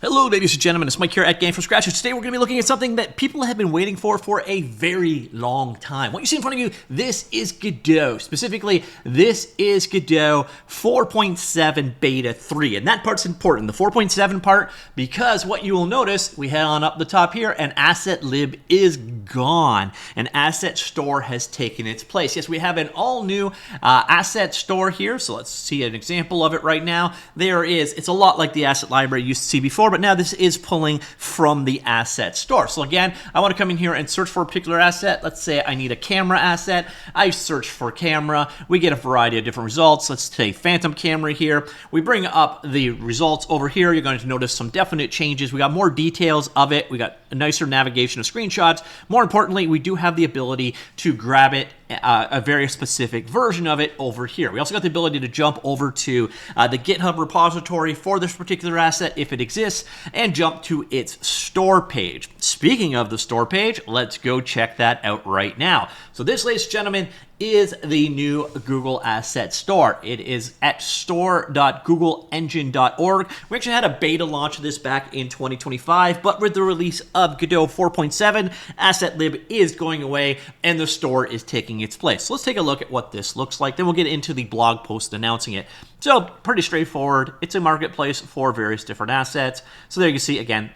Hello, ladies and gentlemen, it's Mike here at Gamefromscratch, and today we're going to be looking at something that people have been waiting for a very long time. What you see in front of you, this is Godot. Specifically, this is Godot 4.7 Beta 3, and that part's important, the 4.7 part, because what you will notice, we head on up the top here, an asset lib is gone. An asset store has taken its place. Yes, we have an all-new asset store here, so let's see an example of it right now. There is, it's a lot like the asset library you used to see before, but now this is pulling from the asset store. So again, I want to come in here and search for a particular asset. Let's say I need a camera asset. I search for camera. We get a variety of different results. Let's say phantom camera here. We bring up the results over here. You're going to notice some definite changes. We got more details of it. We got a nicer navigation of screenshots. More importantly, we do have the ability to grab it, a very specific version of it over here. We also got the ability to jump over to the GitHub repository for this particular asset if it exists, and jump to its store page. Speaking of the store page, let's go check that out right now. So this, ladies and gentlemen, is the new Google Asset Store. It is at store.googleengine.org. We actually had a beta launch of this back in 2025, but with the release of Godot 4.7, Asset Lib is going away and the store is taking its place. So let's take a look at what this looks like. Then we'll get into the blog post announcing it. So pretty straightforward. It's a marketplace for various different assets. So there you can see, again,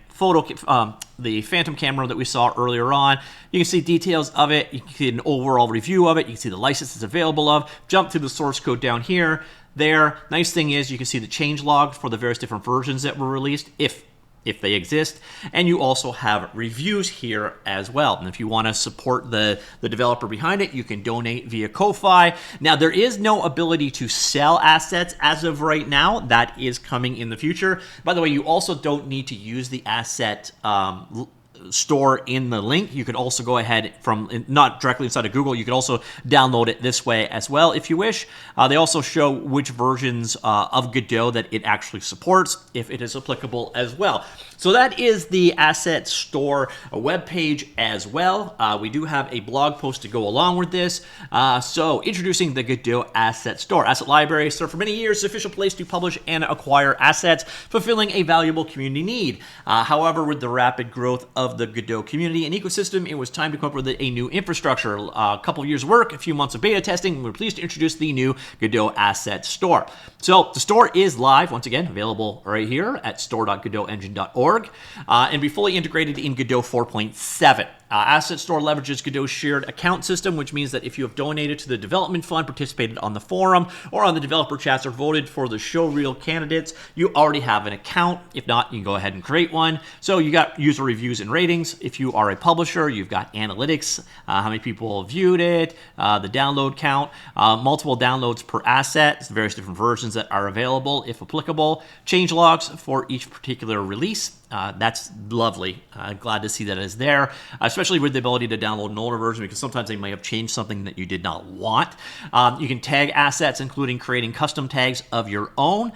the phantom camera that we saw earlier on. You can see details of it. You can see an overall review of it. You can see the license it's available of. Jump to the source code down here. There. Nice thing is you can see the change log for the various different versions that were released, if they exist, and you also have reviews here as well. And if you want to support the developer behind it, you can donate via Ko-Fi. Now, there is no ability to sell assets as of right now. That is coming in the future. By the way, you also don't need to use the asset store in the link. You could also go ahead from, not directly inside of Google, you could also download it this way as well if you wish. They also show which versions of Godot that it actually supports, if it is applicable as well. So that is the Asset Store webpage as well. We do have a blog post to go along with this. So introducing the Godot Asset Store. Asset Library served for many years the official place to publish and acquire assets, fulfilling a valuable community need. However, with the rapid growth of the Godot community and ecosystem, it was time to come up with a new infrastructure. A couple of years of work, a few months of beta testing, we're pleased to introduce the new Godot Asset Store. So the store is live, once again, available right here at store.godoengine.org, and be fully integrated in Godot 4.7. Asset Store leverages Godot's shared account system, which means that if you have donated to the development fund, participated on the forum, or on the developer chats, or voted for the showreel candidates, you already have an account. If not, you can go ahead and create one. So you got user reviews and ratings. If you are a publisher, you've got analytics, how many people viewed it, the download count, multiple downloads per asset, various different versions that are available, if applicable, change logs for each particular release. That's lovely. Glad to see that is there, especially with the ability to download an older version, because sometimes they may have changed something that you did not want. You can tag assets, including creating custom tags of your own.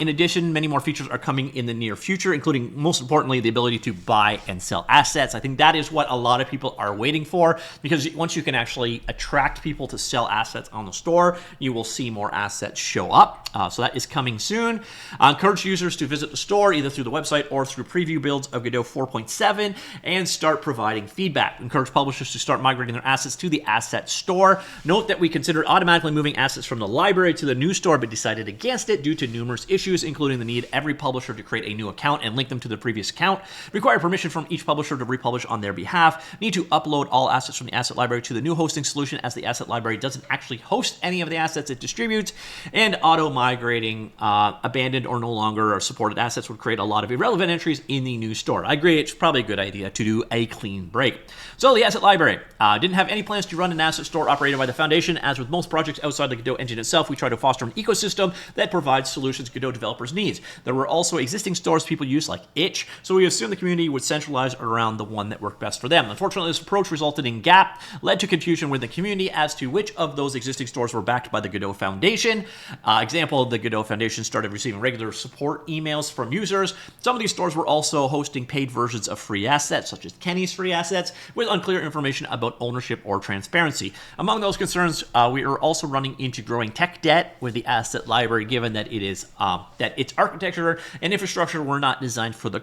In addition, many more features are coming in the near future, including, most importantly, the ability to buy and sell assets. I think that is what a lot of people are waiting for, because once you can actually attract people to sell assets on the store, you will see more assets show up. So that is coming soon. Encourage users to visit the store either through the website or through preview builds of Godot 4.7 and start providing feedback. Encourage publishers to start migrating their assets to the Asset Store. Note that we considered automatically moving assets from the library to the new store, but decided against it due to numerous issues, including the need every publisher to create a new account and link them to the previous account, require permission from each publisher to republish on their behalf, need to upload all assets from the asset library to the new hosting solution, as the asset library doesn't actually host any of the assets it distributes, and auto-migrating abandoned or no longer supported assets would create a lot of irrelevant entries in the new store. I agree, it's probably a good idea to do a clean break. So the asset library didn't have any plans to run an asset store operated by the foundation. As with most projects outside the Godot engine itself, we try to foster an ecosystem that provides solutions Godot developers' needs. There were also existing stores people use, like Itch, so we assumed the community would centralize around the one that worked best for them. Unfortunately, this approach resulted in gap, led to confusion with the community as to which of those existing stores were backed by the Godot Foundation. Example, the Godot Foundation started receiving regular support emails from users. Some of these stores were were also hosting paid versions of free assets, such as Kenny's free assets, with unclear information about ownership or transparency. Among those concerns, we are also running into growing tech debt with the asset library, given that it is that its architecture and infrastructure were not designed for the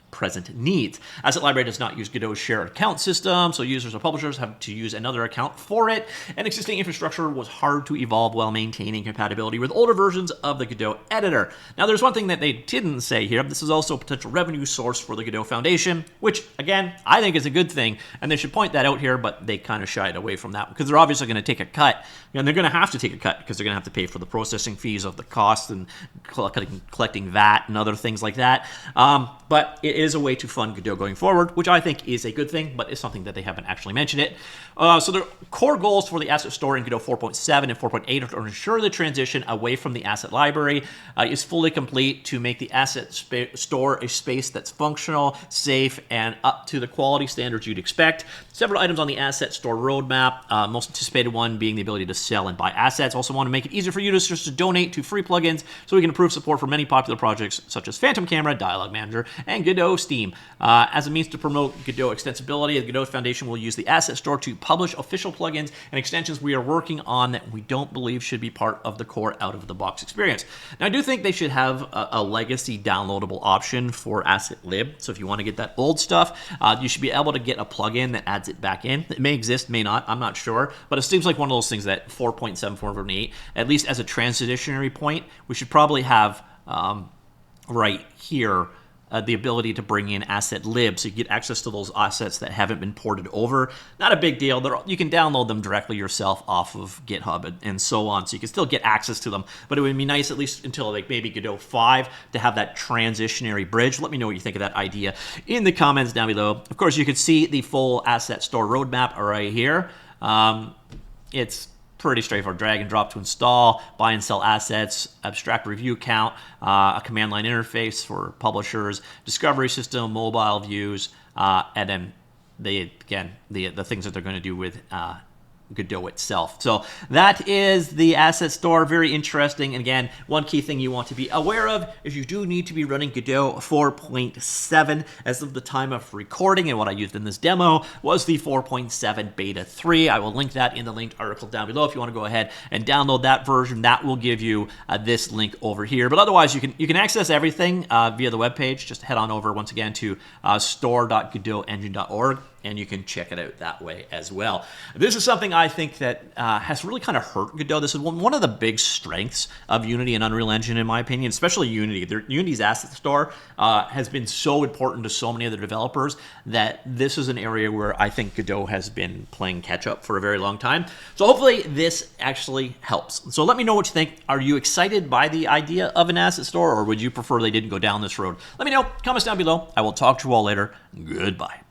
present needs. Asset Library does not use Godot's shared account system, so users or publishers have to use another account for it, and existing infrastructure was hard to evolve while maintaining compatibility with older versions of the Godot editor. Now, there's one thing that they didn't say here. This is also a potential revenue source for the Godot Foundation, which, again, I think is a good thing, and they should point that out here, but they kind of shied away from that because they're obviously going to take a cut, and they're going to have to take a cut because they're going to have to pay for the processing fees of the costs and collecting VAT and other things like that. But it is a way to fund Godot going forward, which I think is a good thing, but it's something that they haven't actually mentioned it. So the core goals for the Asset Store in Godot 4.7 and 4.8 are to ensure the transition away from the Asset Library is fully complete, to make the Asset Store a space that's functional, safe, and up to the quality standards you'd expect. Several items on the Asset Store roadmap, most anticipated one being the ability to sell and buy assets. Also want to make it easier for users to donate to free plugins so we can improve support for many popular projects such as Phantom Camera, Dialog Manager, and Godot Steam. As a means to promote Godot extensibility, the Godot Foundation will use the Asset Store to publish official plugins and extensions we are working on that we don't believe should be part of the core out-of-the-box experience. Now, I do think they should have a legacy downloadable option for Asset Lib. So if you want to get that old stuff, you should be able to get a plugin that adds it back in. It may exist, may not, I'm not sure. But it seems like one of those things that 4.7, 4.8, at least as a transitionary point, we should probably have right here the ability to bring in Asset Lib so you get access to those assets that haven't been ported over. Not a big deal. You can download them directly yourself off of GitHub and so on, so you can still get access to them. But it would be nice, at least until like maybe Godot 5, to have that transitionary bridge. Let me know what you think of that idea in the comments down below. Of course, you can see the full Asset Store roadmap right here. It's pretty straightforward. Drag and drop to install, buy and sell assets, abstract review account, a command line interface for publishers, discovery system, mobile views, and then the things that they're going to do with Godot itself. So that is the Asset Store. Very interesting. And again, one key thing you want to be aware of is you do need to be running Godot 4.7 as of the time of recording, and what I used in this demo was the 4.7 beta 3. I will link that in the linked article down below if you want to go ahead and download that version. That will give you this link over here. But otherwise, you can access everything via the webpage. Just head on over once again to store.godotengine.org. and you can check it out that way as well. This is something I think that has really kind of hurt Godot. This is one of the big strengths of Unity and Unreal Engine, in my opinion, especially Unity. Unity's Asset Store has been so important to so many other developers that this is an area where I think Godot has been playing catch-up for a very long time. So hopefully this actually helps. So let me know what you think. Are you excited by the idea of an Asset Store, or would you prefer they didn't go down this road? Let me know. Comments down below. I will talk to you all later. Goodbye.